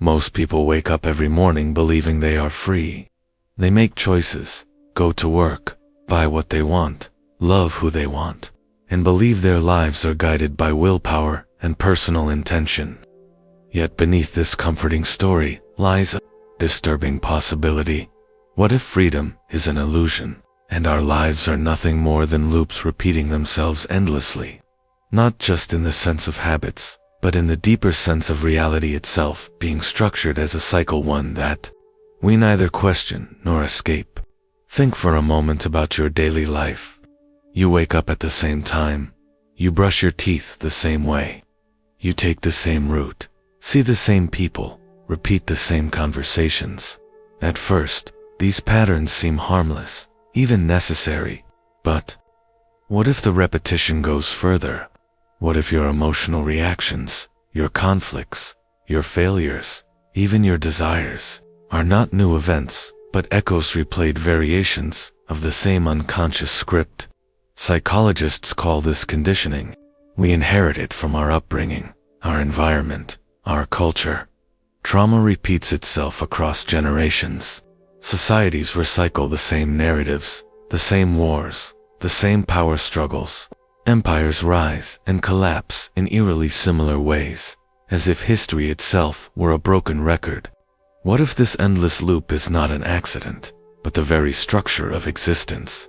Most people wake up every morning believing they are free. They make choices, go to work, buy what they want, love who they want, and believe their lives are guided by willpower and personal intention. Yet beneath this comforting story lies a disturbing possibility. What if freedom is an illusion, and our lives are nothing more than loops repeating themselves endlessly? Not just in the sense of habits, but in the deeper sense of reality itself being structured as a cycle, one that we neither question nor escape. Think for a moment about your daily life. You wake up at the same time. You brush your teeth the same way. You take the same route, see the same people, repeat the same conversations. At first, these patterns seem harmless, even necessary. But what if the repetition goes further? What if your emotional reactions, your conflicts, your failures, even your desires, are not new events, but echoes, replayed variations of the same unconscious script? Psychologists call this conditioning. We inherit it from our upbringing, our environment, our culture. Trauma repeats itself across generations. Societies recycle the same narratives, the same wars, the same power struggles. Empires rise and collapse in eerily similar ways, as if history itself were a broken record. What if this endless loop is not an accident, but the very structure of existence?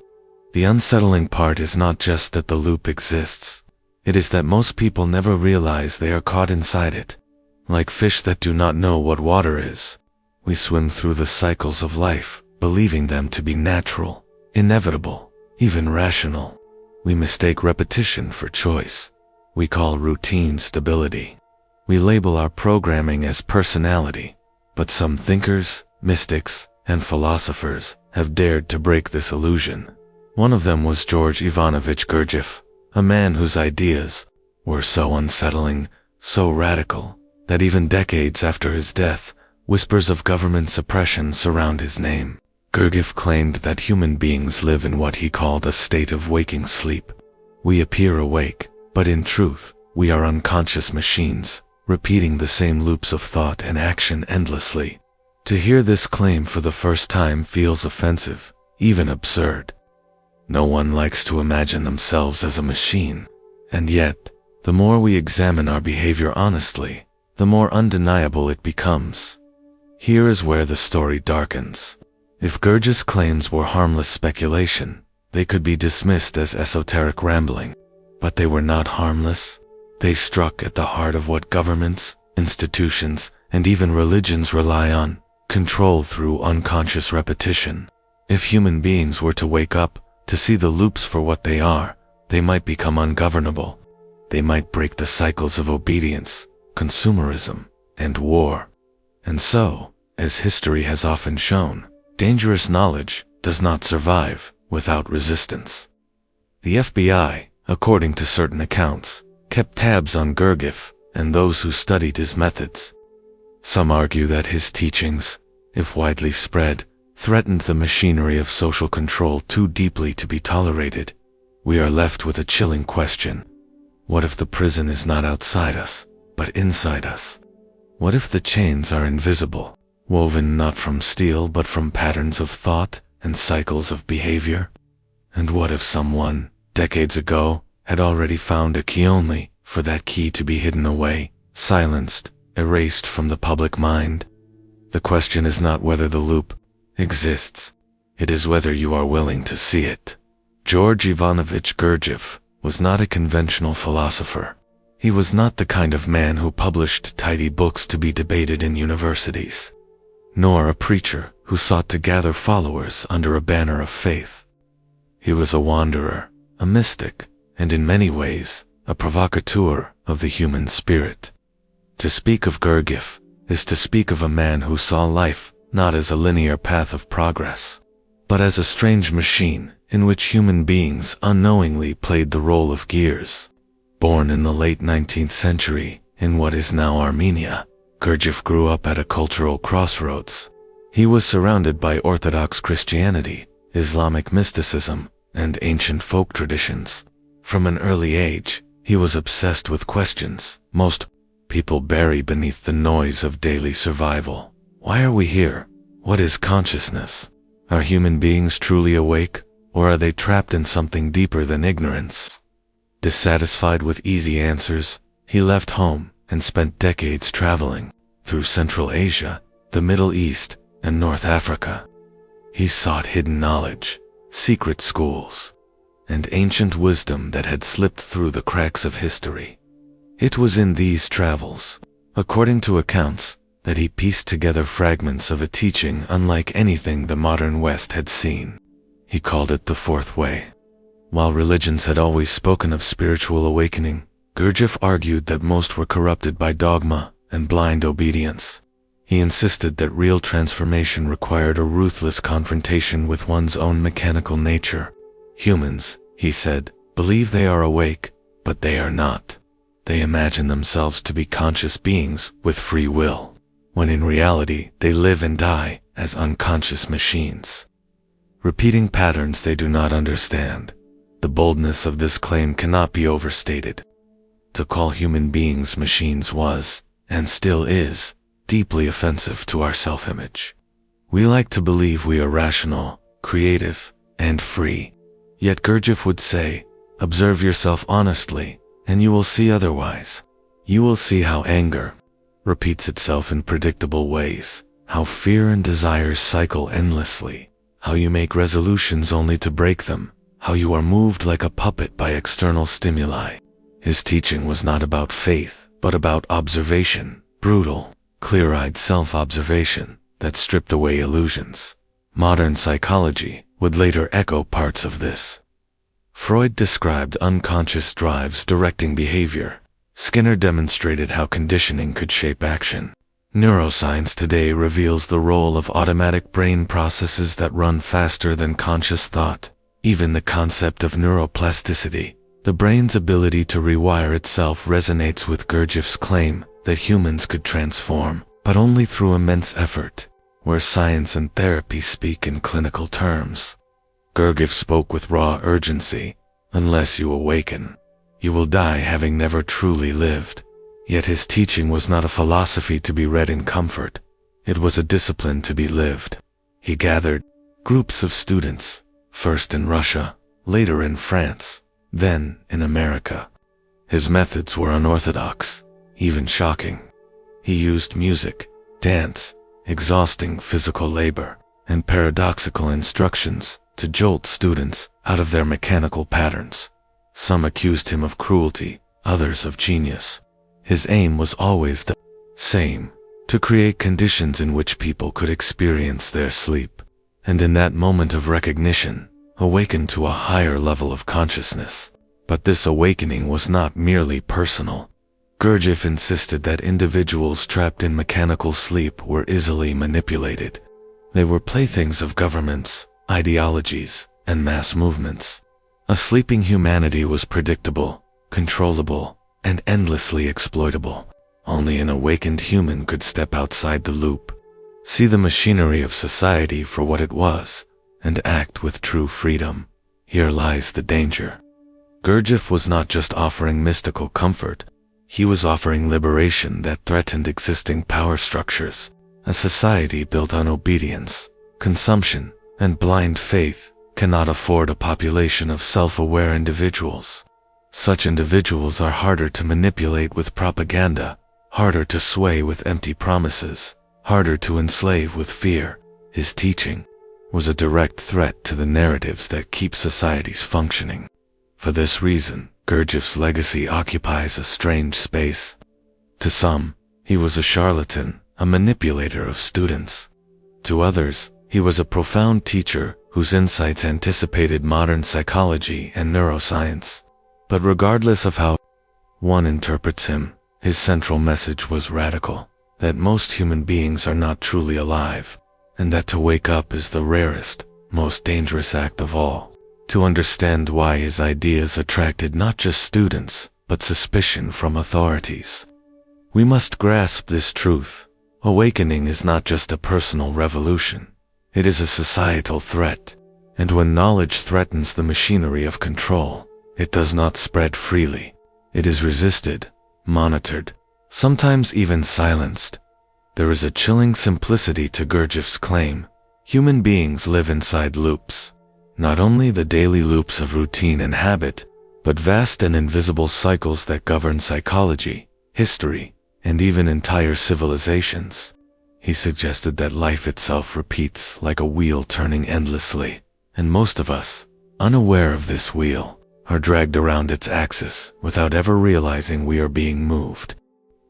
The unsettling part is not just that the loop exists. It is that most people never realize they are caught inside it. Like fish that do not know what water is, we swim through the cycles of life, believing them to be natural, inevitable, even rational. We mistake repetition for choice. We call routine stability. We label our programming as personality. But some thinkers, mystics, and philosophers have dared to break this illusion. One of them was George Ivanovich Gurdjieff, a man whose ideas were so unsettling, so radical, that even decades after his death, whispers of government suppression surround his name. Gurdjieff claimed that human beings live in what he called a state of waking sleep. We appear awake, but in truth, we are unconscious machines, repeating the same loops of thought and action endlessly. To hear this claim for the first time feels offensive, even absurd. No one likes to imagine themselves as a machine, and yet, the more we examine our behavior honestly, the more undeniable it becomes. Here is where the story darkens. If Gurdjieff's claims were harmless speculation, they could be dismissed as esoteric rambling. But they were not harmless. They struck at the heart of what governments, institutions, and even religions rely on: control through unconscious repetition. If human beings were to wake up, to see the loops for what they are, they might become ungovernable. They might break the cycles of obedience, consumerism, and war. And so, as history has often shown, dangerous knowledge does not survive without resistance. The FBI, according to certain accounts, kept tabs on Gurdjieff and those who studied his methods. Some argue that his teachings, if widely spread, threatened the machinery of social control too deeply to be tolerated. We are left with a chilling question. What if the prison is not outside us, but inside us? What if the chains are invisible, woven not from steel but from patterns of thought and cycles of behavior? And what if someone, decades ago, had already found a key, only for that key to be hidden away, silenced, erased from the public mind? The question is not whether the loop exists. It is whether you are willing to see it. George Ivanovich Gurdjieff was not a conventional philosopher. He was not the kind of man who published tidy books to be debated in universities, nor a preacher who sought to gather followers under a banner of faith. He was a wanderer, a mystic, and in many ways, a provocateur of the human spirit. To speak of Gurdjieff is to speak of a man who saw life not as a linear path of progress, but as a strange machine in which human beings unknowingly played the role of gears. Born in the late 19th century in what is now Armenia, Gurdjieff grew up at a cultural crossroads. He was surrounded by Orthodox Christianity, Islamic mysticism, and ancient folk traditions. From an early age, he was obsessed with questions most people bury beneath the noise of daily survival. Why are we here? What is consciousness? Are human beings truly awake, or are they trapped in something deeper than ignorance? Dissatisfied with easy answers, he left home and spent decades traveling through Central Asia, the Middle East, and North Africa. He sought hidden knowledge, secret schools, and ancient wisdom that had slipped through the cracks of history. It was in these travels, according to accounts, that he pieced together fragments of a teaching unlike anything the modern West had seen. He called it the Fourth Way. While religions had always spoken of spiritual awakening, Gurdjieff argued that most were corrupted by dogma and blind obedience. He insisted that real transformation required a ruthless confrontation with one's own mechanical nature. Humans, he said, believe they are awake, but they are not. They imagine themselves to be conscious beings with free will, when in reality they live and die as unconscious machines, repeating patterns they do not understand. The boldness of this claim cannot be overstated. To call human beings machines was, and still is, deeply offensive to our self-image. We like to believe we are rational, creative, and free. Yet Gurdjieff would say, observe yourself honestly, and you will see otherwise. You will see how anger repeats itself in predictable ways, how fear and desires cycle endlessly, how you make resolutions only to break them, how you are moved like a puppet by external stimuli. His teaching was not about faith, but about observation, brutal, clear-eyed self-observation that stripped away illusions. Modern psychology would later echo parts of this. Freud described unconscious drives directing behavior. Skinner demonstrated how conditioning could shape action. Neuroscience today reveals the role of automatic brain processes that run faster than conscious thought. Even the concept of neuroplasticity, the brain's ability to rewire itself, resonates with Gurdjieff's claim that humans could transform, but only through immense effort, where science and therapy speak in clinical terms. Gurdjieff spoke with raw urgency. Unless you awaken, you will die having never truly lived. Yet his teaching was not a philosophy to be read in comfort. It was a discipline to be lived. He gathered groups of students, first in Russia, later in France, then in America. His methods were unorthodox, even shocking. He used music, dance, exhausting physical labor, and paradoxical instructions to jolt students out of their mechanical patterns. Some accused him of cruelty, others of genius. His aim was always the same: to create conditions in which people could experience their sleep, and in that moment of recognition, awaken to a higher level of consciousness. But this awakening was not merely personal. Gurdjieff insisted that individuals trapped in mechanical sleep were easily manipulated. They were playthings of governments, ideologies, and mass movements. A sleeping humanity was predictable, controllable, and endlessly exploitable. Only an awakened human could step outside the loop, see the machinery of society for what it was, and act with true freedom. Here lies the danger. Gurdjieff was not just offering mystical comfort, he was offering liberation that threatened existing power structures. A society built on obedience, consumption, and blind faith cannot afford a population of self-aware individuals. Such individuals are harder to manipulate with propaganda, harder to sway with empty promises, harder to enslave with fear. His teaching was a direct threat to the narratives that keep societies functioning. For this reason, Gurdjieff's legacy occupies a strange space. To some, he was a charlatan, a manipulator of students. To others, he was a profound teacher whose insights anticipated modern psychology and neuroscience. But regardless of how one interprets him, his central message was radical: that most human beings are not truly alive, and that to wake up is the rarest, most dangerous act of all. To understand why his ideas attracted not just students, but suspicion from authorities, we must grasp this truth. Awakening is not just a personal revolution. It is a societal threat. And when knowledge threatens the machinery of control, it does not spread freely. It is resisted, monitored, sometimes even silenced. There is a chilling simplicity to Gurdjieff's claim. Human beings live inside loops. Not only the daily loops of routine and habit, but vast and invisible cycles that govern psychology, history, and even entire civilizations. He suggested that life itself repeats like a wheel turning endlessly, and most of us, unaware of this wheel, are dragged around its axis without ever realizing we are being moved.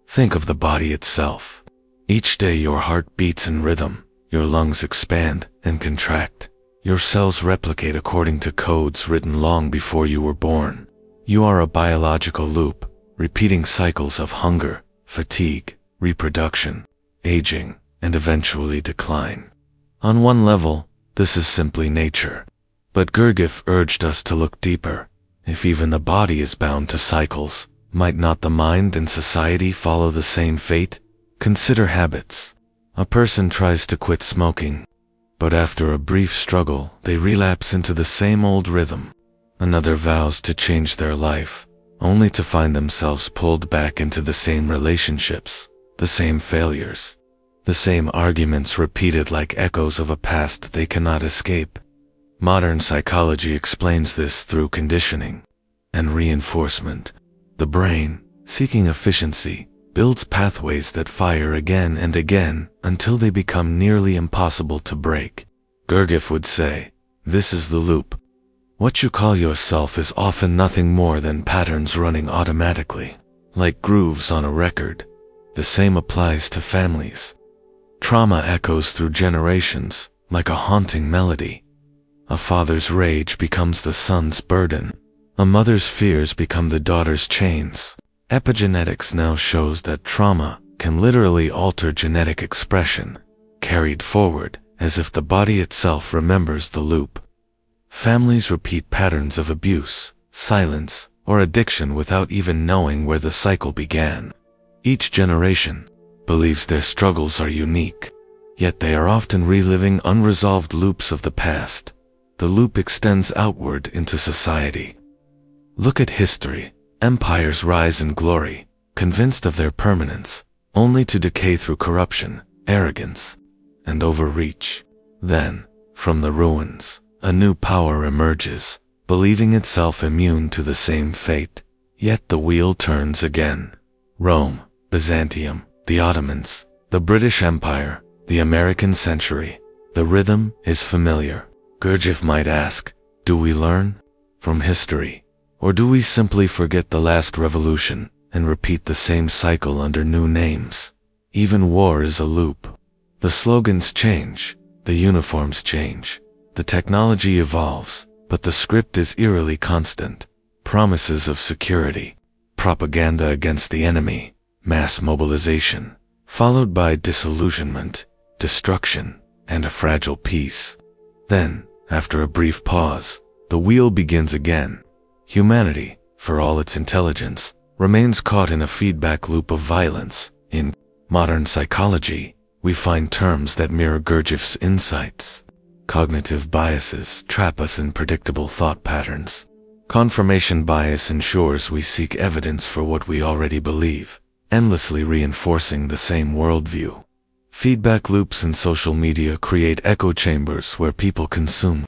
Think of the body itself. Each day your heart beats in rhythm, your lungs expand and contract. Your cells replicate according to codes written long before you were born. You are a biological loop, repeating cycles of hunger, fatigue, reproduction, aging, and eventually decline. On one level, this is simply nature. But Gurdjieff urged us to look deeper. If even the body is bound to cycles, might not the mind and society follow the same fate? Consider habits. A person tries to quit smoking, but after a brief struggle, they relapse into the same old rhythm. Another vows to change their life, only to find themselves pulled back into the same relationships, the same failures, the same arguments repeated like echoes of a past they cannot escape. Modern psychology explains this through conditioning and reinforcement. The brain, seeking efficiency, builds pathways that fire again and again until they become nearly impossible to break. Gurdjieff would say, "This is the loop. What you call yourself is often nothing more than patterns running automatically, like grooves on a record." The same applies to families. Trauma echoes through generations, like a haunting melody. A father's rage becomes the son's burden. A mother's fears become the daughter's chains. Epigenetics now shows that trauma can literally alter genetic expression, carried forward as if the body itself remembers the loop. Families repeat patterns of abuse, silence, or addiction without even knowing where the cycle began. Each generation believes their struggles are unique, yet they are often reliving unresolved loops of the past. The loop extends outward into society. Look at history. Empires rise in glory, convinced of their permanence, only to decay through corruption, arrogance, and overreach. Then, from the ruins, a new power emerges, believing itself immune to the same fate. Yet the wheel turns again. Rome, Byzantium, the Ottomans, the British Empire, the American century. The rhythm is familiar. Gurdjieff might ask, do we learn from history? Or do we simply forget the last revolution and repeat the same cycle under new names? Even war is a loop. The slogans change, the uniforms change, the technology evolves, but the script is eerily constant. Promises of security, propaganda against the enemy, mass mobilization, followed by disillusionment, destruction, and a fragile peace. Then, after a brief pause, the wheel begins again. Humanity, for all its intelligence, remains caught in a feedback loop of violence. In modern psychology, we find terms that mirror Gurdjieff's insights. Cognitive biases trap us in predictable thought patterns. Confirmation bias ensures we seek evidence for what we already believe, endlessly reinforcing the same worldview. Feedback loops in social media create echo chambers where people consume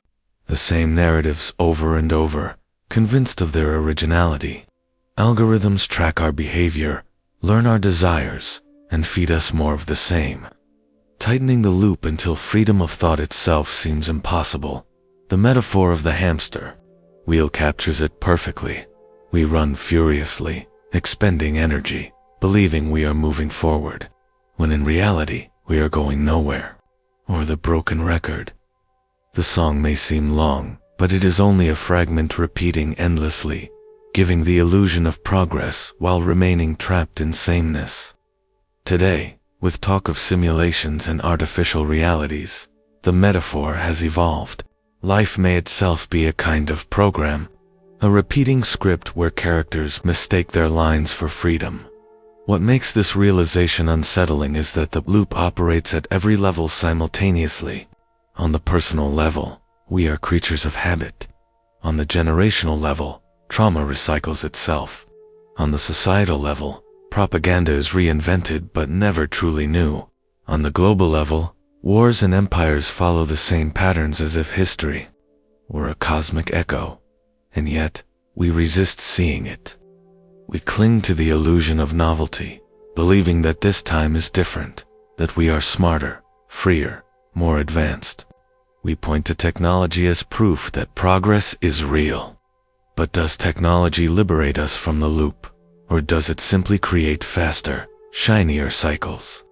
the same narratives over and over, convinced of their originality. Algorithms track our behavior, learn our desires, and feed us more of the same, tightening the loop until freedom of thought itself seems impossible. The metaphor of the hamster wheel captures it perfectly. We run furiously, expending energy, believing we are moving forward, when in reality we are going nowhere. Or the broken record. The song may seem long, but it is only a fragment repeating endlessly, giving the illusion of progress while remaining trapped in sameness. Today, with talk of simulations and artificial realities, the metaphor has evolved. Life may itself be a kind of program, a repeating script where characters mistake their lines for freedom. What makes this realization unsettling is that the loop operates at every level simultaneously. On the personal level, we are creatures of habit. On the generational level, trauma recycles itself. On the societal level, Propaganda is reinvented but never truly new. On the global level, wars and empires follow the same patterns as if history were a cosmic echo, and yet we resist seeing it. We cling to the illusion of novelty, believing that this time is different, that we are smarter, freer, more advanced. We point to technology as proof that progress is real. But does technology liberate us from the loop, or does it simply create faster, shinier cycles?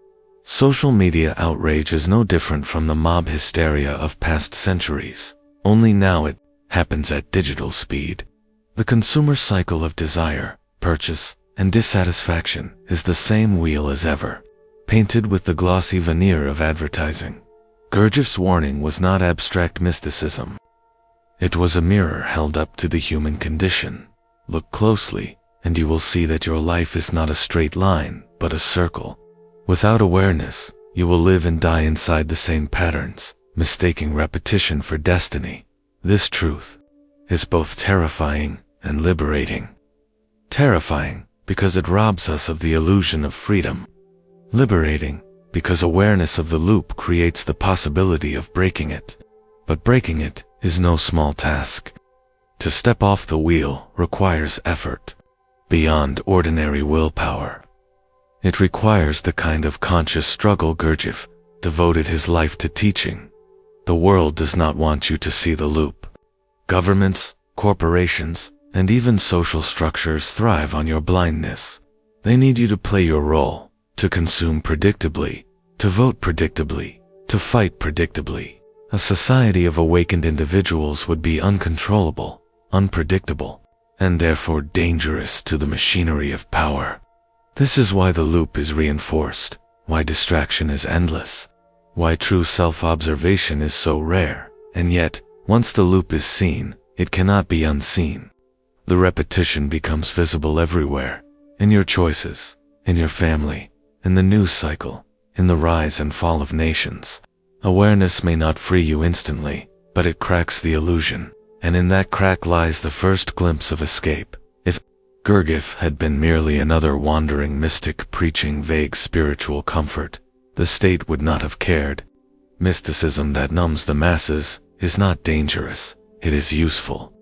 Social media outrage is no different from the mob hysteria of past centuries, only now it happens at digital speed. The consumer cycle of desire, purchase, and dissatisfaction is the same wheel as ever, painted with the glossy veneer of advertising. Gurdjieff's warning was not abstract mysticism. It was a mirror held up to the human condition. Look closely, and you will see that your life is not a straight line, but a circle. Without awareness, you will live and die inside the same patterns, mistaking repetition for destiny. This truth is both terrifying and liberating. Terrifying, because it robs us of the illusion of freedom. Liberating, because awareness of the loop creates the possibility of breaking it. But breaking it is no small task. To step off the wheel requires effort, beyond ordinary willpower. It requires the kind of conscious struggle Gurdjieff devoted his life to teaching. The world does not want you to see the loop. Governments, corporations, and even social structures thrive on your blindness. They need you to play your role, to consume predictably, to vote predictably, to fight predictably. A society of awakened individuals would be uncontrollable, unpredictable, and therefore dangerous to the machinery of power. This is why the loop is reinforced, why distraction is endless, why true self-observation is so rare, and yet, once the loop is seen, it cannot be unseen. The repetition becomes visible everywhere, in your choices, in your family, in the news cycle, in the rise and fall of nations. Awareness may not free you instantly, but it cracks the illusion, and in that crack lies the first glimpse of escape. If Gurdjieff had been merely another wandering mystic preaching vague spiritual comfort, the state would not have cared. Mysticism that numbs the masses is not dangerous, it is useful.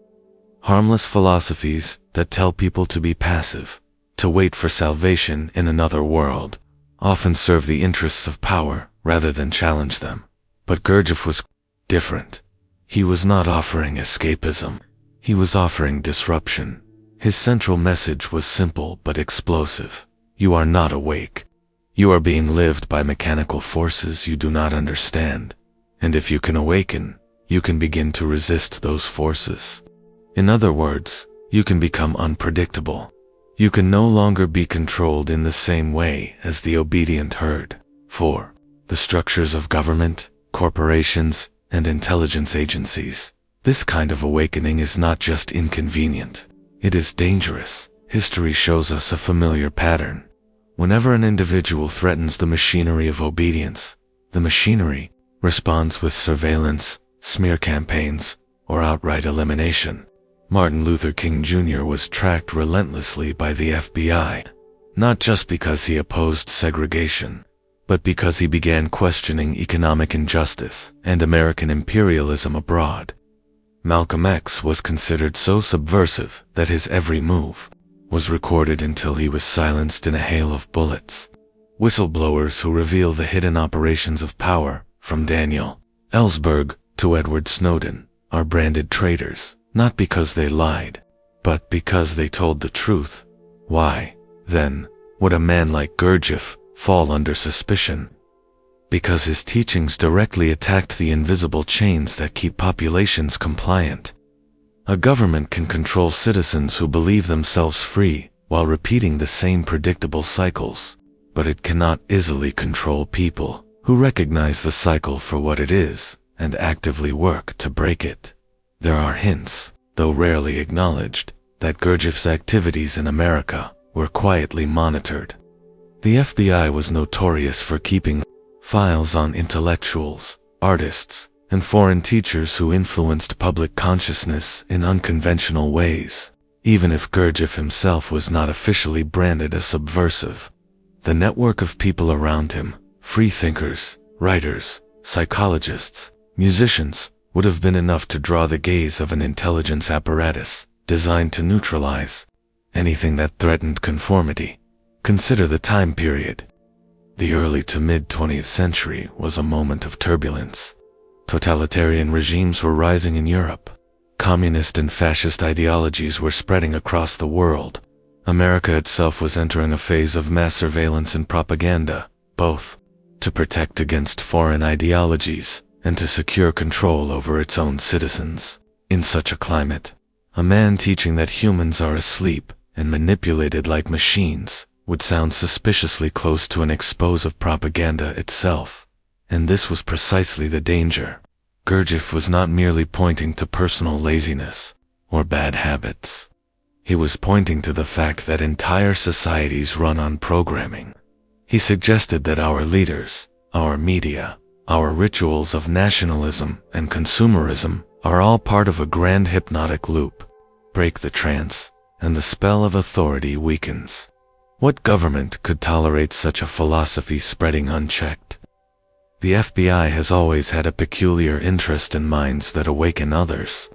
Harmless philosophies that tell people to be passive, to wait for salvation in another world, often serve the interests of power rather than challenge them. But Gurdjieff was different. He was not offering escapism. He was offering disruption. His central message was simple but explosive. You are not awake. You are being lived by mechanical forces you do not understand. And if you can awaken, you can begin to resist those forces. In other words, you can become unpredictable. You can no longer be controlled in the same way as the obedient herd. 4. The structures of government, corporations, and intelligence agencies. This kind of awakening is not just inconvenient. It is dangerous. History shows us a familiar pattern. Whenever an individual threatens the machinery of obedience, the machinery responds with surveillance, smear campaigns, or outright elimination. Martin Luther King Jr. was tracked relentlessly by the FBI, not just because he opposed segregation, but because he began questioning economic injustice and American imperialism abroad. Malcolm X was considered so subversive that his every move was recorded until he was silenced in a hail of bullets. Whistleblowers who reveal the hidden operations of power, from Daniel Ellsberg to Edward Snowden, are branded traitors. Not because they lied, but because they told the truth. Why, then, would a man like Gurdjieff fall under suspicion? Because his teachings directly attacked the invisible chains that keep populations compliant. A government can control citizens who believe themselves free while repeating the same predictable cycles, but it cannot easily control people who recognize the cycle for what it is and actively work to break it. There are hints, though rarely acknowledged, that Gurdjieff's activities in America were quietly monitored. The FBI was notorious for keeping files on intellectuals, artists, and foreign teachers who influenced public consciousness in unconventional ways. even if Gurdjieff himself was not officially branded as subversive. The network of people around him, free thinkers, writers, psychologists, musicians, would have been enough to draw the gaze of an intelligence apparatus designed to neutralize anything that threatened conformity. Consider the time period. The early to mid-20th century was a moment of turbulence. Totalitarian regimes were rising in Europe. Communist and fascist ideologies were spreading across the world. America itself was entering a phase of mass surveillance and propaganda, both to protect against foreign ideologies and to secure control over its own citizens. In such a climate, a man teaching that humans are asleep and manipulated like machines would sound suspiciously close to an expose of propaganda itself. And this was precisely the danger. Gurdjieff was not merely pointing to personal laziness or bad habits. He was pointing to the fact that entire societies run on programming. He suggested that our leaders, our media, our rituals of nationalism and consumerism are all part of a grand hypnotic loop. Break the trance, and the spell of authority weakens. What government could tolerate such a philosophy spreading unchecked? The FBI has always had a peculiar interest in minds that awaken others.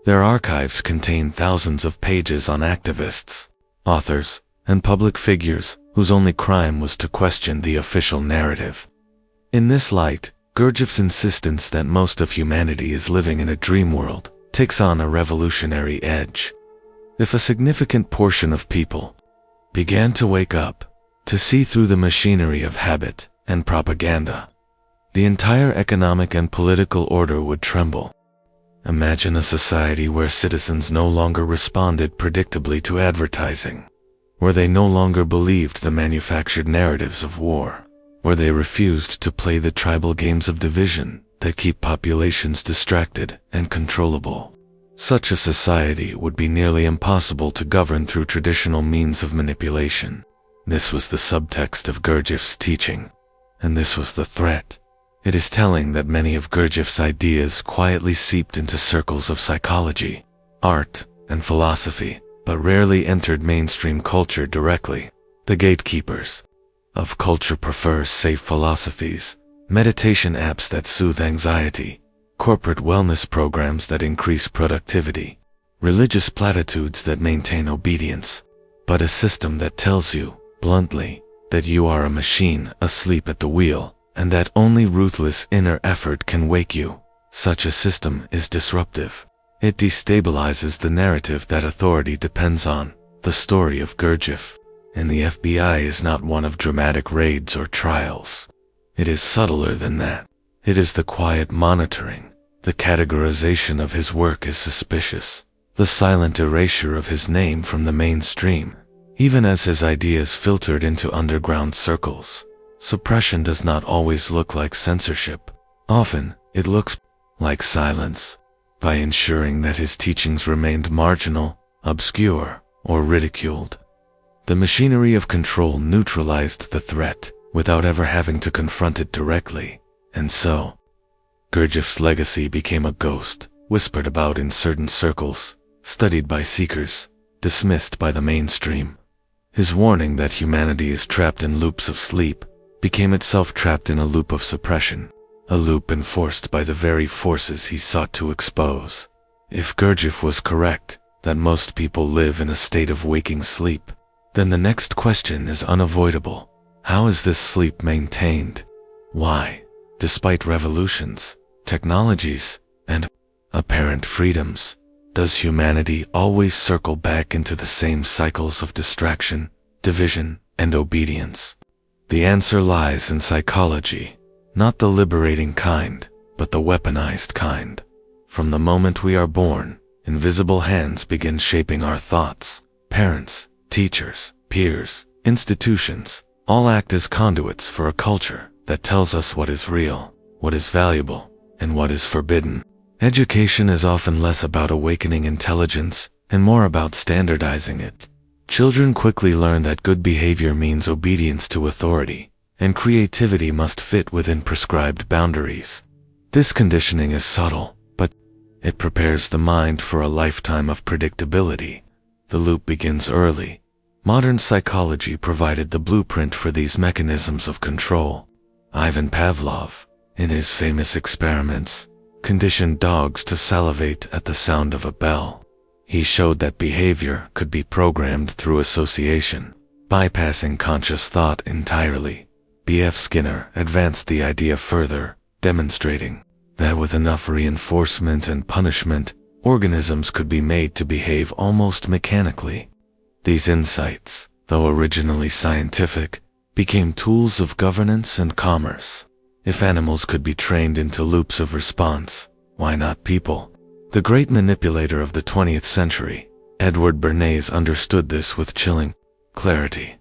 Their archives contain thousands of pages on activists, authors, and public figures whose only crime was to question the official narrative. In this light, Gurdjieff's insistence that most of humanity is living in a dream world takes on a revolutionary edge. If a significant portion of people began to wake up, to see through the machinery of habit and propaganda, the entire economic and political order would tremble. Imagine a society where citizens no longer responded predictably to advertising, where they no longer believed the manufactured narratives of war, where they refused to play the tribal games of division that keep populations distracted and controllable. Such a society would be nearly impossible to govern through traditional means of manipulation. This was the subtext of Gurdjieff's teaching, and this was the threat. It is telling that many of Gurdjieff's ideas quietly seeped into circles of psychology, art, and philosophy, but rarely entered mainstream culture directly. The gatekeepers of culture prefer safe philosophies, meditation apps that soothe anxiety, corporate wellness programs that increase productivity, religious platitudes that maintain obedience, but a system that tells you, bluntly, that you are a machine asleep at the wheel, and that only ruthless inner effort can wake you. Such a system is disruptive. It destabilizes the narrative that authority depends on. The story of Gurdjieff and the FBI is not one of dramatic raids or trials. It is subtler than that. It is the quiet monitoring, the categorization of his work as suspicious, the silent erasure of his name from the mainstream, even as his ideas filtered into underground circles. Suppression does not always look like censorship. Often, it looks like silence. By ensuring that his teachings remained marginal, obscure, or ridiculed, the machinery of control neutralized the threat without ever having to confront it directly. And so, Gurdjieff's legacy became a ghost, whispered about in certain circles, studied by seekers, dismissed by the mainstream. His warning that humanity is trapped in loops of sleep became itself trapped in a loop of suppression, a loop enforced by the very forces he sought to expose. If Gurdjieff was correct, that most people live in a state of waking sleep, then the next question is unavoidable. How is this sleep maintained? Why, despite revolutions, technologies, and apparent freedoms, does humanity always circle back into the same cycles of distraction, division, and obedience? The answer lies in psychology, not the liberating kind, but the weaponized kind. From the moment we are born, invisible hands begin shaping our thoughts. Parents, teachers, peers, institutions, all act as conduits for a culture that tells us what is real, what is valuable, and what is forbidden. Education is often less about awakening intelligence and more about standardizing it. Children quickly learn that good behavior means obedience to authority, and creativity must fit within prescribed boundaries. This conditioning is subtle, but it prepares the mind for a lifetime of predictability. The loop begins early. Modern psychology provided the blueprint for these mechanisms of control. Ivan Pavlov, in his famous experiments, conditioned dogs to salivate at the sound of a bell. He showed that behavior could be programmed through association, bypassing conscious thought entirely. B.F. Skinner advanced the idea further, demonstrating that with enough reinforcement and punishment, organisms could be made to behave almost mechanically. These insights, though originally scientific, became tools of governance and commerce. If animals could be trained into loops of response, why not people? The great manipulator of the 20th century, Edward Bernays, understood this with chilling clarity.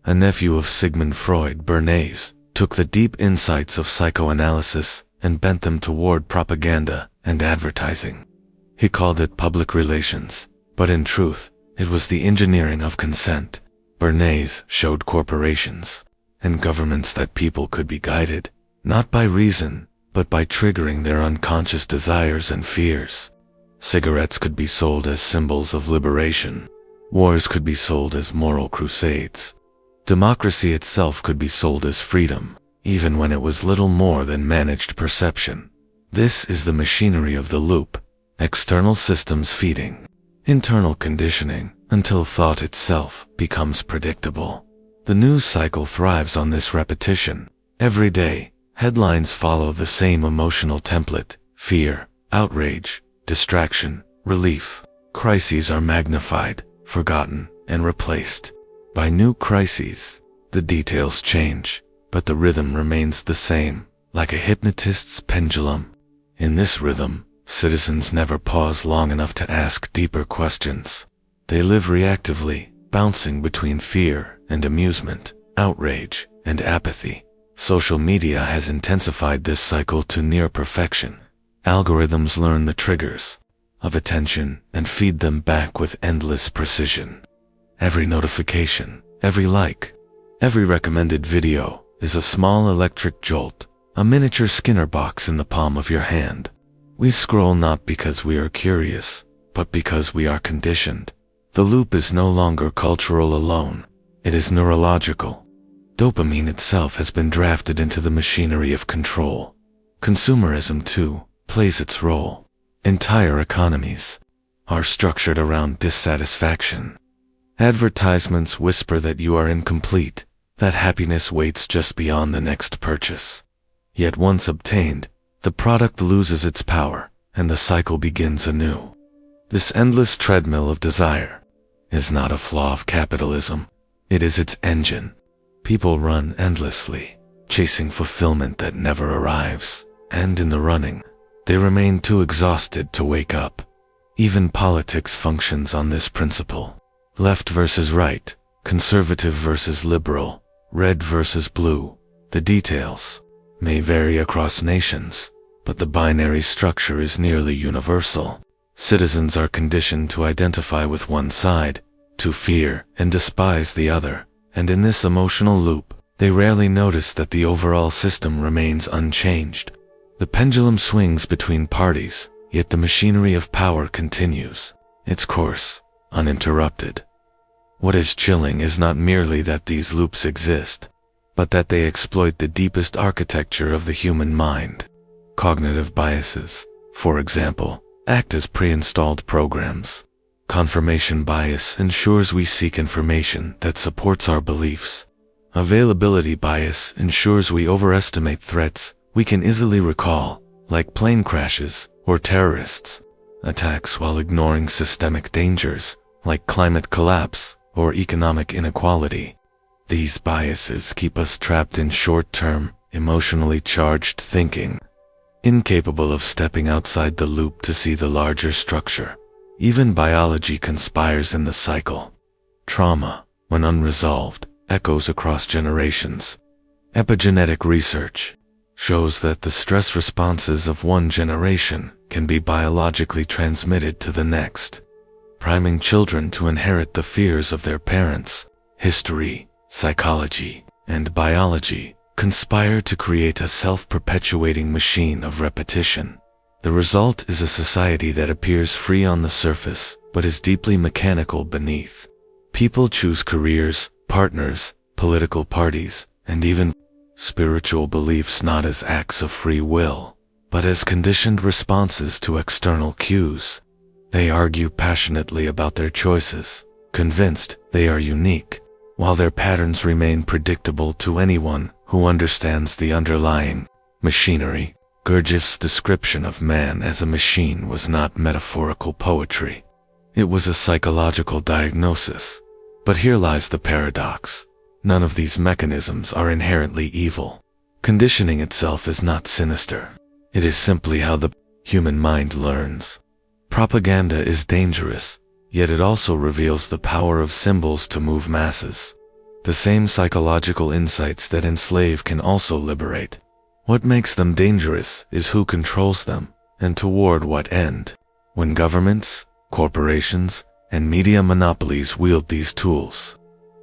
A nephew of Sigmund Freud, Bernays took the deep insights of psychoanalysis and bent them toward propaganda and advertising. He called it public relations, but in truth, it was the engineering of consent. Bernays showed corporations and governments that people could be guided, not by reason, but by triggering their unconscious desires and fears. Cigarettes could be sold as symbols of liberation. Wars could be sold as moral crusades. Democracy itself could be sold as freedom, even when it was little more than managed perception. This is the machinery of the loop. External systems feeding internal conditioning until thought itself becomes predictable. The news cycle thrives on this repetition. Every day, headlines follow the same emotional template: fear, outrage, distraction, relief. Crises are magnified, forgotten, and replaced by new crises. The details change, but the rhythm remains the same, like a hypnotist's pendulum. In this rhythm, citizens never pause long enough to ask deeper questions. They live reactively, bouncing between fear and amusement, outrage and apathy. Social media has intensified this cycle to near perfection. Algorithms learn the triggers of attention and feed them back with endless precision. Every notification, every like, every recommended video is a small electric jolt, a miniature Skinner box in the palm of your hand. We scroll not because we are curious, but because we are conditioned. The loop is no longer cultural alone, it is neurological. Dopamine itself has been drafted into the machinery of control. Consumerism, too, plays its role. Entire economies are structured around dissatisfaction. Advertisements whisper that you are incomplete, that happiness waits just beyond the next purchase. Yet once obtained, the product loses its power, and the cycle begins anew. This endless treadmill of desire is not a flaw of capitalism, it is its engine. People run endlessly, chasing fulfillment that never arrives, and in the running, they remain too exhausted to wake up. Even politics functions on this principle. Left versus right, conservative versus liberal, red versus blue. The details may vary across nations, but the binary structure is nearly universal. Citizens are conditioned to identify with one side, to fear and despise the other, and in this emotional loop, they rarely notice that the overall system remains unchanged. The pendulum swings between parties, yet the machinery of power continues its course, uninterrupted. What is chilling is not merely that these loops exist, but that they exploit the deepest architecture of the human mind. Cognitive biases, for example, act as pre-installed programs. Confirmation bias ensures we seek information that supports our beliefs. Availability bias ensures we overestimate threats we can easily recall, like plane crashes or terrorists. Attacks while ignoring systemic dangers, like climate collapse or economic inequality. These biases keep us trapped in short-term, emotionally charged thinking, incapable of stepping outside the loop to see the larger structure. Even biology conspires in the cycle. Trauma, when unresolved, echoes across generations. Epigenetic research shows that the stress responses of one generation can be biologically transmitted to the next, priming children to inherit the fears of their parents. History, psychology, and biology conspire to create a self-perpetuating machine of repetition. The result is a society that appears free on the surface, but is deeply mechanical beneath. People choose careers, partners, political parties, and even spiritual beliefs not as acts of free will, but as conditioned responses to external cues. They argue passionately about their choices, convinced they are unique, while their patterns remain predictable to anyone who understands the underlying machinery. Gurdjieff's description of man as a machine was not metaphorical poetry. It was a psychological diagnosis. But here lies the paradox. None of these mechanisms are inherently evil. Conditioning itself is not sinister. It is simply how the human mind learns. Propaganda is dangerous, yet it also reveals the power of symbols to move masses. The same psychological insights that enslave can also liberate. What makes them dangerous is who controls them, and toward what end. When governments, corporations, and media monopolies wield these tools,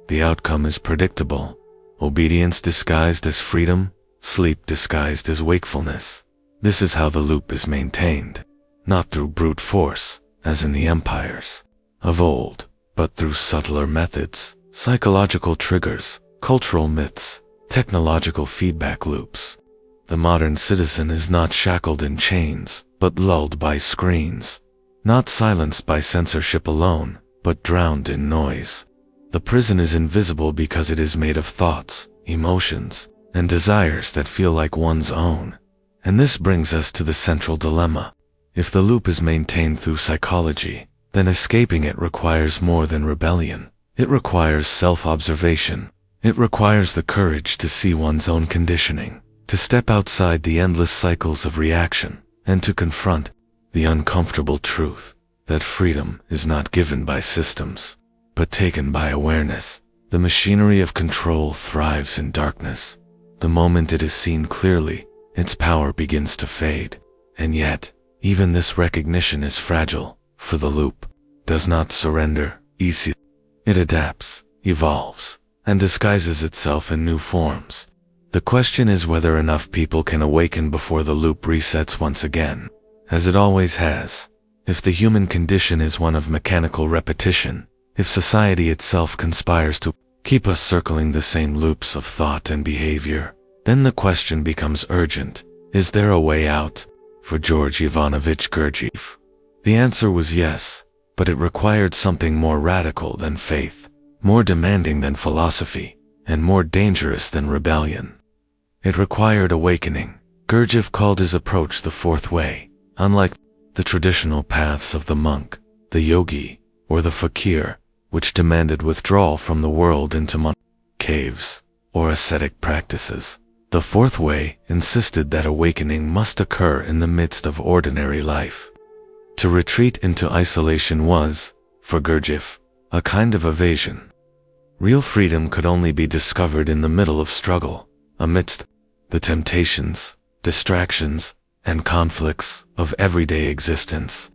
the outcome is predictable. Obedience disguised as freedom, sleep disguised as wakefulness. This is how the loop is maintained, not through brute force, as in the empires of old, but through subtler methods, psychological triggers, cultural myths, technological feedback loops. The modern citizen is not shackled in chains, but lulled by screens. Not silenced by censorship alone, but drowned in noise. The prison is invisible because it is made of thoughts, emotions, and desires that feel like one's own. And this brings us to the central dilemma. If the loop is maintained through psychology, then escaping it requires more than rebellion. It requires self-observation. It requires the courage to see one's own conditioning, to step outside the endless cycles of reaction, and to confront the uncomfortable truth that freedom is not given by systems, but taken by awareness. The machinery of control thrives in darkness. The moment it is seen clearly, its power begins to fade. And yet, even this recognition is fragile, for the loop does not surrender easily. It adapts, evolves, and disguises itself in new forms. The question is whether enough people can awaken before the loop resets once again, as it always has. If the human condition is one of mechanical repetition, if society itself conspires to keep us circling the same loops of thought and behavior, then the question becomes urgent. Is there a way out? For George Ivanovich Gurdjieff, the answer was yes, but it required something more radical than faith, more demanding than philosophy, and more dangerous than rebellion. It required awakening. Gurdjieff called his approach the fourth way. Unlike the traditional paths of the monk, the yogi, or the fakir, which demanded withdrawal from the world into caves or ascetic practices, the fourth way insisted that awakening must occur in the midst of ordinary life. To retreat into isolation was, for Gurdjieff, a kind of evasion. Real freedom could only be discovered in the middle of struggle, amidst the temptations, distractions, and conflicts of everyday existence.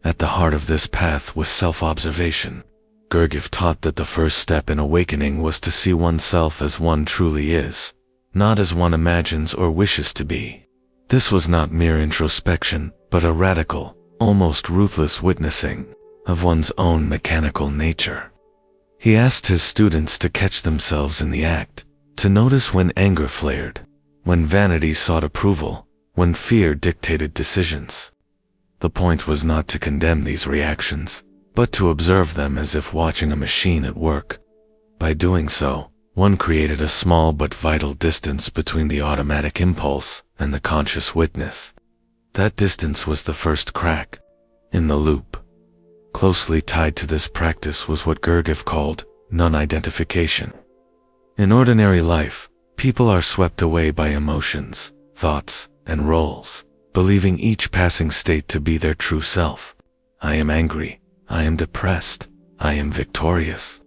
At the heart of this path was self-observation. Gurdjieff taught that the first step in awakening was to see oneself as one truly is, not as one imagines or wishes to be. This was not mere introspection, but a radical, almost ruthless witnessing of one's own mechanical nature. He asked his students to catch themselves in the act, to notice when anger flared, when vanity sought approval, when fear dictated decisions. The point was not to condemn these reactions, but to observe them as if watching a machine at work. By doing so, one created a small but vital distance between the automatic impulse and the conscious witness. That distance was the first crack in the loop. Closely tied to this practice was what Gurdjieff called non-identification. In ordinary life, people are swept away by emotions, thoughts, and roles, believing each passing state to be their true self. I am angry, I am depressed, I am victorious.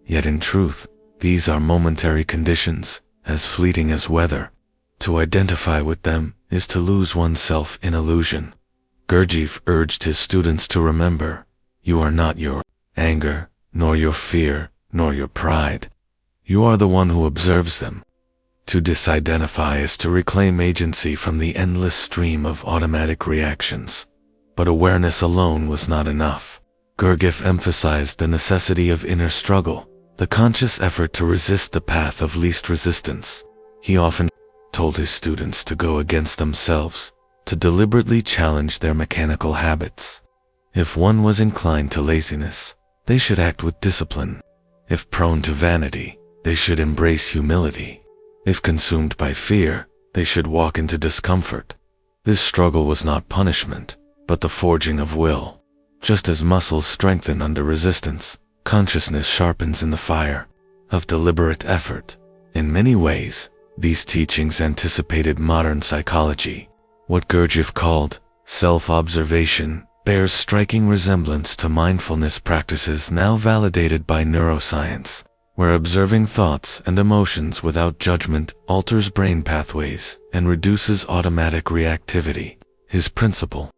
Yet in truth, these are momentary conditions, as fleeting as weather. To identify with them is to lose oneself in illusion. Gurdjieff urged his students to remember, you are not your anger, nor your fear, nor your pride. You are the one who observes them. To disidentify is to reclaim agency from the endless stream of automatic reactions. But awareness alone was not enough. Gurdjieff emphasized the necessity of inner struggle, the conscious effort to resist the path of least resistance. He often told his students to go against themselves, to deliberately challenge their mechanical habits. If one was inclined to laziness, they should act with discipline. If prone to vanity, they should embrace humility. If consumed by fear, they should walk into discomfort. This struggle was not punishment, but the forging of will. Just as muscles strengthen under resistance, consciousness sharpens in the fire of deliberate effort. In many ways, these teachings anticipated modern psychology. What Gurdjieff called self-observation bears striking resemblance to mindfulness practices now validated by neuroscience, where observing thoughts and emotions without judgment alters brain pathways and reduces automatic reactivity. His principle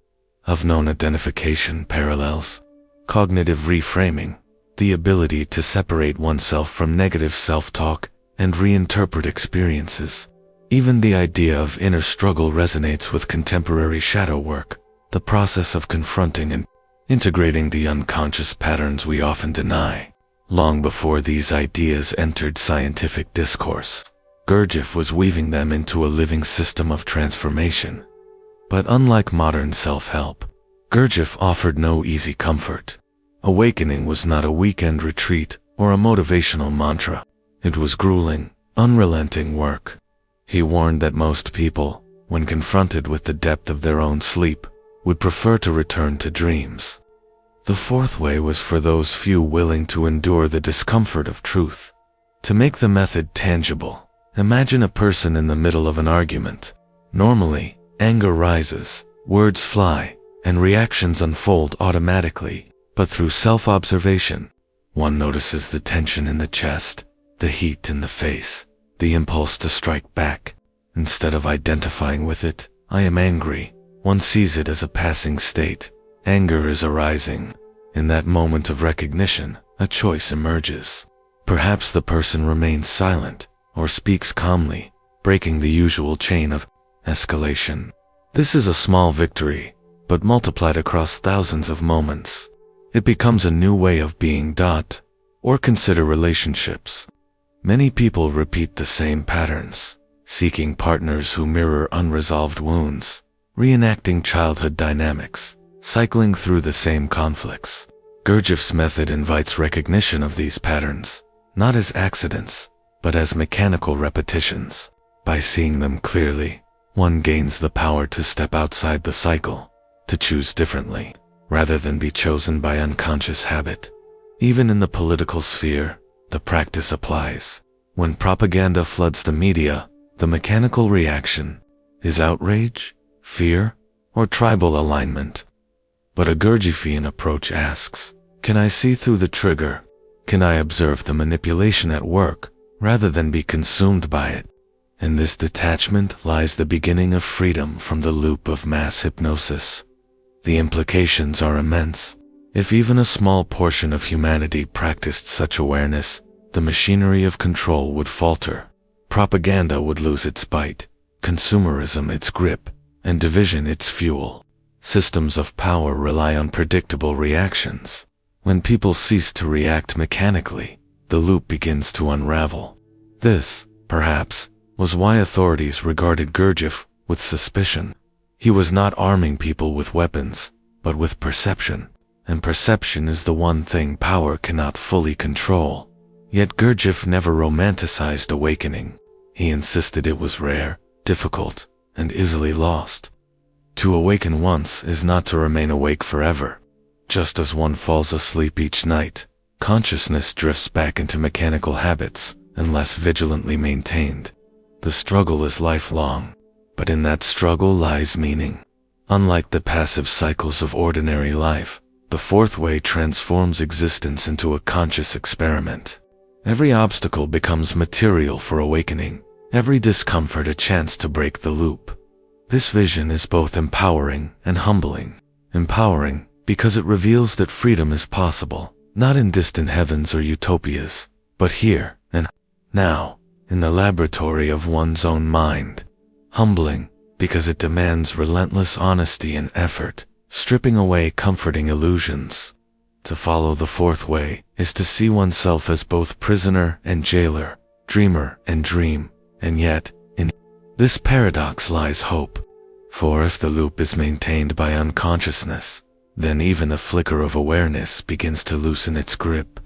of known identification parallels cognitive reframing, the ability to separate oneself from negative self-talk and reinterpret experiences. Even the idea of inner struggle resonates with contemporary shadow work, the process of confronting and integrating the unconscious patterns we often deny. Long before these ideas entered scientific discourse, Gurdjieff was weaving them into a living system of transformation. But unlike modern self-help, Gurdjieff offered no easy comfort. Awakening was not a weekend retreat or a motivational mantra. It was grueling, unrelenting work. He warned that most people, when confronted with the depth of their own sleep, would prefer to return to dreams. The fourth way was for those few willing to endure the discomfort of truth. To make the method tangible, imagine a person in the middle of an argument. Normally, anger rises, words fly, and reactions unfold automatically, but through self-observation, one notices the tension in the chest, the heat in the face, the impulse to strike back. Instead of identifying with it, I am angry, one sees it as a passing state. Anger is arising. In that moment of recognition, a choice emerges. Perhaps the person remains silent or speaks calmly, breaking the usual chain of escalation. This is a small victory, but multiplied across thousands of moments, it becomes a new way of being. Or consider relationships. Many people repeat the same patterns, seeking partners who mirror unresolved wounds, reenacting childhood dynamics, cycling through the same conflicts. Gurdjieff's method invites recognition of these patterns, not as accidents, but as mechanical repetitions. By seeing them clearly, one gains the power to step outside the cycle, to choose differently, rather than be chosen by unconscious habit. Even in the political sphere, the practice applies. When propaganda floods the media, the mechanical reaction is outrage, fear, or tribal alignment. But a Gurdjieffian approach asks, can I see through the trigger? Can I observe the manipulation at work, rather than be consumed by it? In this detachment lies the beginning of freedom from the loop of mass hypnosis. The implications are immense. If even a small portion of humanity practiced such awareness, the machinery of control would falter. Propaganda would lose its bite, consumerism its grip, and division its fuel. Systems of power rely on predictable reactions. When people cease to react mechanically, the loop begins to unravel. This, perhaps, was why authorities regarded Gurdjieff with suspicion. He was not arming people with weapons, but with perception. And perception is the one thing power cannot fully control. Yet Gurdjieff never romanticized awakening. He insisted it was rare, difficult, and easily lost. To awaken once is not to remain awake forever. Just as one falls asleep each night, consciousness drifts back into mechanical habits unless vigilantly maintained. The struggle is lifelong, but in that struggle lies meaning. Unlike the passive cycles of ordinary life, the fourth way transforms existence into a conscious experiment. Every obstacle becomes material for awakening, every discomfort a chance to break the loop. This vision is both empowering and humbling. Empowering, because it reveals that freedom is possible, not in distant heavens or utopias, but here and now. in the laboratory of one's own mind. Humbling, because it demands relentless honesty and effort, stripping away comforting illusions. To follow the fourth way is to see oneself as both prisoner and jailer, dreamer and dream, and yet, in this paradox lies hope. For if the loop is maintained by unconsciousness, then even a flicker of awareness begins to loosen its grip.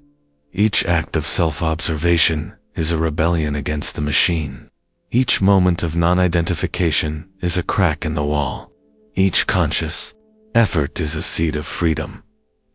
Each act of self-observation is a rebellion against the machine. Each moment of non-identification is a crack in the wall. Each conscious effort is a seed of freedom.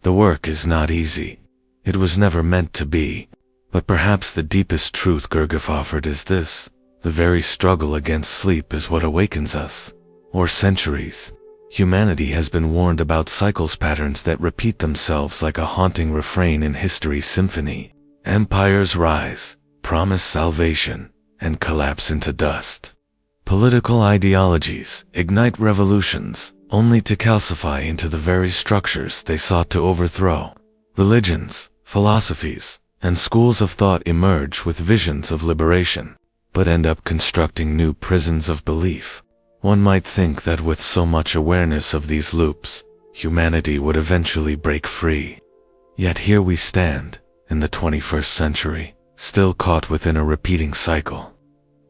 The work is not easy. It was never meant to be. But perhaps the deepest truth Gurdjieff offered is this: the very struggle against sleep is what awakens us. For centuries, humanity has been warned about cycles patterns that repeat themselves like a haunting refrain in history's symphony. Empires rise, promise salvation, and collapse into dust. Political ideologies ignite revolutions, only to calcify into the very structures they sought to overthrow. Religions, philosophies, and schools of thought emerge with visions of liberation, but end up constructing new prisons of belief. One might think that with so much awareness of these loops, humanity would eventually break free. Yet here we stand, in the 21st century, still caught within a repeating cycle.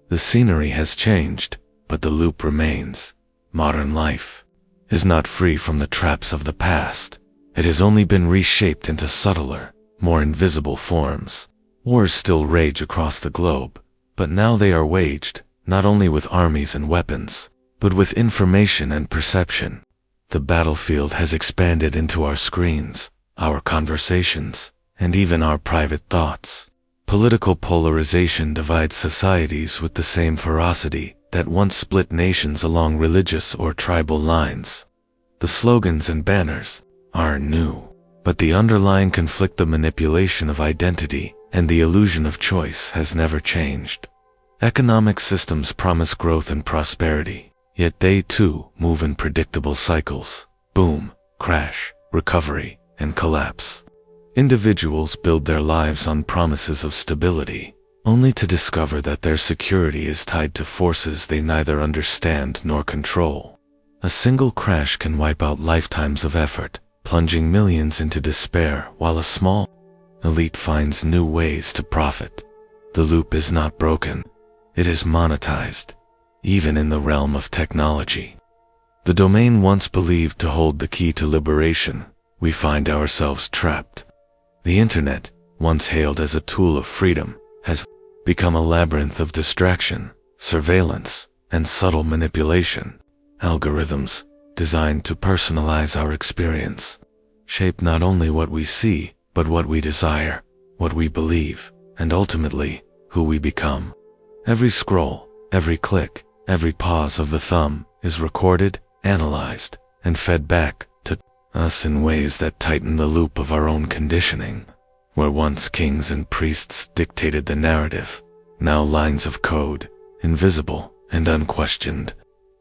The scenery has changed, but the loop remains. Modern life is not free from the traps of the past. It has only been reshaped into subtler, more invisible forms. Wars still rage across the globe, but now they are waged, not only with armies and weapons, but with information and perception. The battlefield has expanded into our screens, our conversations, and even our private thoughts. Political polarization divides societies with the same ferocity that once split nations along religious or tribal lines. The slogans and banners are new, but the underlying conflict, the manipulation of identity, and the illusion of choice has never changed. Economic systems promise growth and prosperity, yet they too move in predictable cycles: boom, crash, recovery, and collapse. Individuals build their lives on promises of stability, only to discover that their security is tied to forces they neither understand nor control. A single crash can wipe out lifetimes of effort, plunging millions into despair, while a small elite finds new ways to profit. The loop is not broken, it is monetized, even in the realm of technology. The domain once believed to hold the key to liberation, we find ourselves trapped. The internet, once hailed as a tool of freedom, has become a labyrinth of distraction, surveillance, and subtle manipulation. Algorithms, designed to personalize our experience, shape not only what we see, but what we desire, what we believe, and ultimately, who we become. Every scroll, every click, every pause of the thumb is recorded, analyzed, and fed back to us in ways that tighten the loop of our own conditioning. Where once kings and priests dictated the narrative, now lines of code, invisible and unquestioned,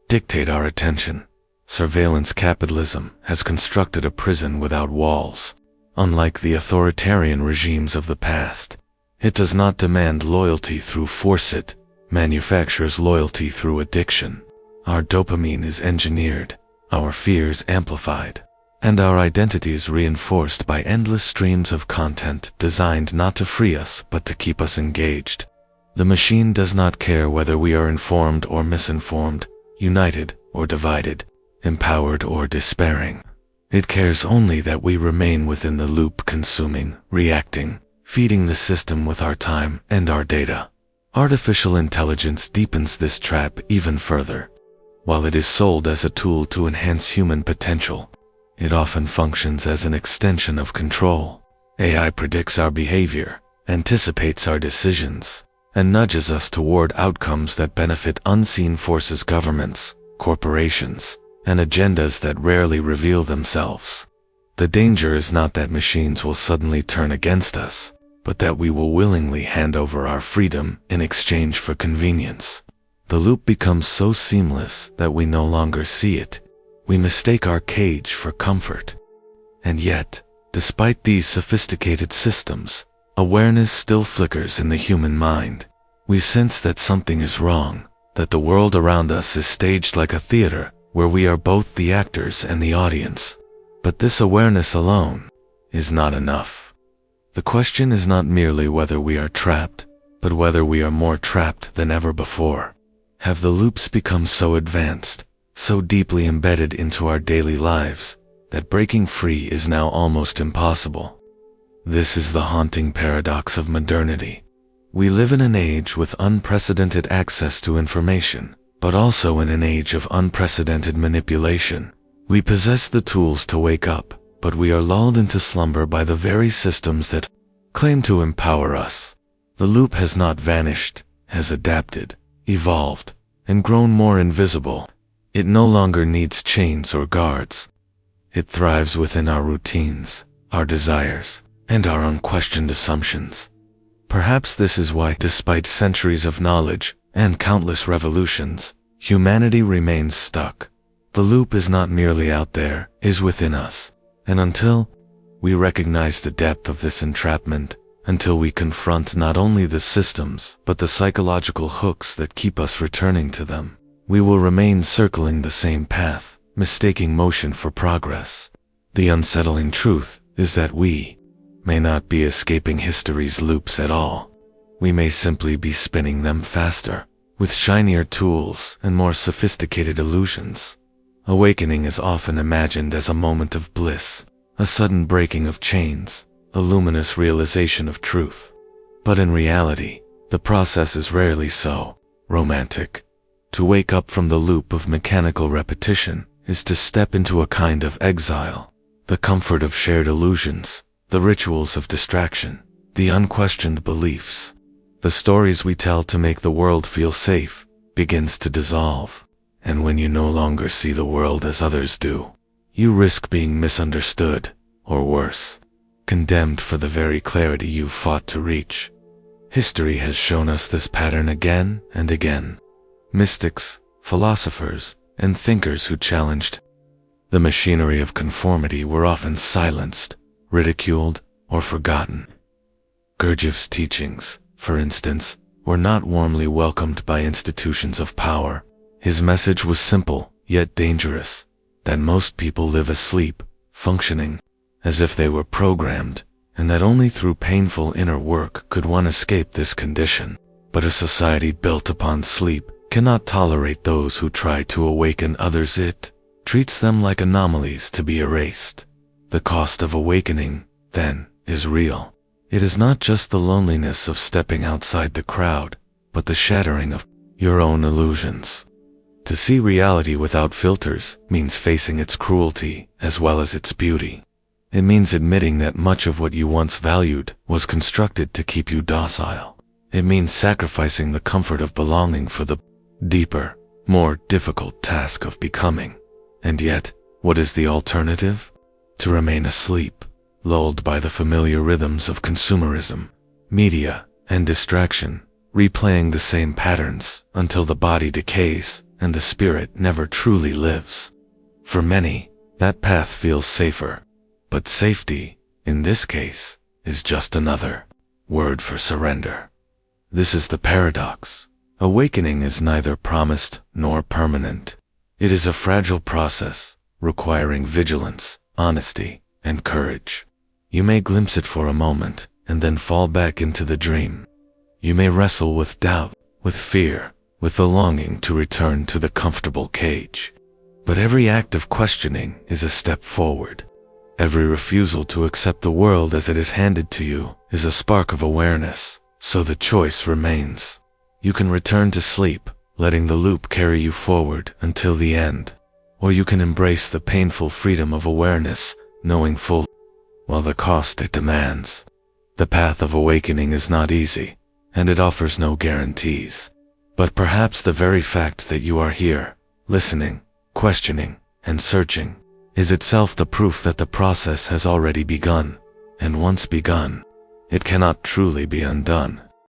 dictate our attention. Surveillance capitalism has constructed a prison without walls. Unlike the authoritarian regimes of the past, it does not demand loyalty through force, it manufactures loyalty through addiction. Our dopamine is engineered, our fears amplified, and our identities reinforced by endless streams of content designed not to free us but to keep us engaged. The machine does not care whether we are informed or misinformed, united or divided, empowered or despairing. It cares only that we remain within the loop, consuming, reacting, feeding the system with our time and our data. Artificial intelligence deepens this trap even further. While it is sold as a tool to enhance human potential, it often functions as an extension of control. AI predicts our behavior, anticipates our decisions, and nudges us toward outcomes that benefit unseen forces, governments, corporations, and agendas that rarely reveal themselves. The danger is not that machines will suddenly turn against us, but that we will willingly hand over our freedom in exchange for convenience. The loop becomes so seamless that we no longer see it. We mistake our cage for comfort. And yet, despite these sophisticated systems, awareness still flickers in the human mind. We sense that something is wrong, that the world around us is staged like a theater where we are both the actors and the audience. But this awareness alone is not enough. The question is not merely whether we are trapped, but whether we are more trapped than ever before. Have the loops become so advanced, so deeply embedded into our daily lives, that breaking free is now almost impossible? This is the haunting paradox of modernity. We live in an age with unprecedented access to information, but also in an age of unprecedented manipulation. We possess the tools to wake up, but we are lulled into slumber by the very systems that claim to empower us. The loop has not vanished, has adapted, evolved, and grown more invisible. It no longer needs chains or guards. It thrives within our routines, our desires, and our unquestioned assumptions. Perhaps this is why, despite centuries of knowledge and countless revolutions, humanity remains stuck. The loop is not merely out there, it is within us. And until we recognize the depth of this entrapment, until we confront not only the systems, but the psychological hooks that keep us returning to them, we will remain circling the same path, mistaking motion for progress. The unsettling truth is that we may not be escaping history's loops at all. We may simply be spinning them faster, with shinier tools and more sophisticated illusions. Awakening is often imagined as a moment of bliss, a sudden breaking of chains, a luminous realization of truth. But in reality, the process is rarely so romantic. To wake up from the loop of mechanical repetition is to step into a kind of exile. The comfort of shared illusions, the rituals of distraction, the unquestioned beliefs, the stories we tell to make the world feel safe, begins to dissolve. And when you no longer see the world as others do, you risk being misunderstood, or worse, condemned for the very clarity you fought to reach. History has shown us this pattern again and again. Mystics, philosophers, and thinkers who challenged the machinery of conformity were often silenced, ridiculed, or forgotten. Gurdjieff's teachings, for instance, were not warmly welcomed by institutions of power. His message was simple, yet dangerous, that most people live asleep, functioning as if they were programmed, and that only through painful inner work could one escape this condition. But a society built upon sleep cannot tolerate those who try to awaken others. It treats them like anomalies to be erased. The cost of awakening, then, is real. It is not just the loneliness of stepping outside the crowd, but the shattering of your own illusions. To see reality without filters means facing its cruelty as well as its beauty. It means admitting that much of what you once valued was constructed to keep you docile. It means sacrificing the comfort of belonging for the deeper, more difficult task of becoming. And yet, what is the alternative? To remain asleep, lulled by the familiar rhythms of consumerism, media, and distraction, replaying the same patterns until the body decays and the spirit never truly lives. For many, that path feels safer, but safety, in this case, is just another word for surrender. This is the paradox. Awakening is neither promised nor permanent. It is a fragile process, requiring vigilance, honesty, and courage. You may glimpse it for a moment, and then fall back into the dream. You may wrestle with doubt, with fear, with the longing to return to the comfortable cage. But every act of questioning is a step forward. Every refusal to accept the world as it is handed to you is a spark of awareness, so the choice remains. You can return to sleep, letting the loop carry you forward until the end, or you can embrace the painful freedom of awareness, knowing full well the cost it demands. The path of awakening is not easy, and it offers no guarantees. But perhaps the very fact that you are here, listening, questioning, and searching, is itself the proof that the process has already begun, and once begun, it cannot truly be undone.